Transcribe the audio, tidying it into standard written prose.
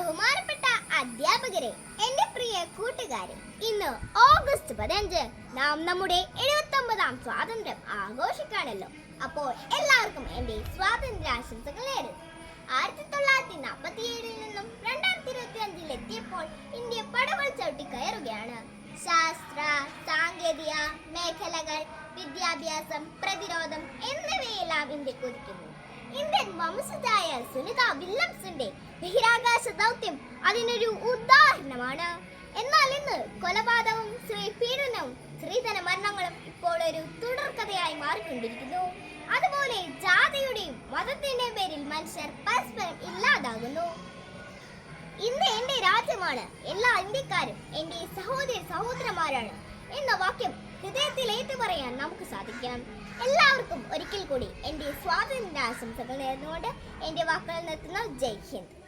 ബഹുമാനപ്പെട്ട അധ്യാപകരെ, എന്റെ പ്രിയ കൂട്ടുകാരെ, ഇന്ന് ഓഗസ്റ്റ് 15 നാം നമ്മുടെ 79ാം സ്വാതന്ത്ര്യം ആഘോഷിക്കുകയാണല്ലോ. അപ്പോൾ എല്ലാവർക്കും എന്റെ സ്വാതന്ത്ര്യാശംസകൾ നേരുന്നു. 1947 നിന്നും 2025 എത്തിയപ്പോൾ ഇന്ത്യ പടവൾ ചവിട്ടി കയറുകയാണ്. ശാസ്ത്ര സാങ്കേതിക മേഖലകൾ, വിദ്യാഭ്യാസം, പ്രതിരോധം എന്നിവയെല്ലാം ഇന്ത്യ കുതിക്കുന്നു. ഇന്ത്യൻ വംശജയായ സുനിത വില്യംസിന്റെ ബഹിരാകാശ ദൗത്യം അതിനൊരു ഉദാഹരണമാണ്. എന്നാൽ ഇന്ന് കൊലപാതകവും സ്ത്രീപീഡനവും സ്ത്രീധന മരണങ്ങളും ഇപ്പോൾ ഒരു തുടർക്കഥയായി മാറിക്കൊണ്ടിരിക്കുന്നു. അതുപോലെ ജാതിയുടെയും മതത്തിന്റെയും പേരിൽ മനുഷ്യർ പരസ്പരം ഇല്ലാതാകുന്നു. ഇന്ത്യ എന്റെ രാജ്യമാണ്, എല്ലാ ഇന്ത്യക്കാരും എന്റെ സഹോദരി സഹോദരന്മാരാണ് എന്ന വാക്യം ഹൃദയത്തിൽ ഏറ്റുപറയാൻ നമുക്ക് സാധിക്കണം. എല്ലാവർക്കും ഒരിക്കൽ കൂടി എന്റെ സ്വാതന്ത്ര്യാശംസകൾ നേർന്നുകൊണ്ട് എന്റെ വാക്കുകൾ നിർത്തുന്നു. ജയ് ഹിന്ദ്.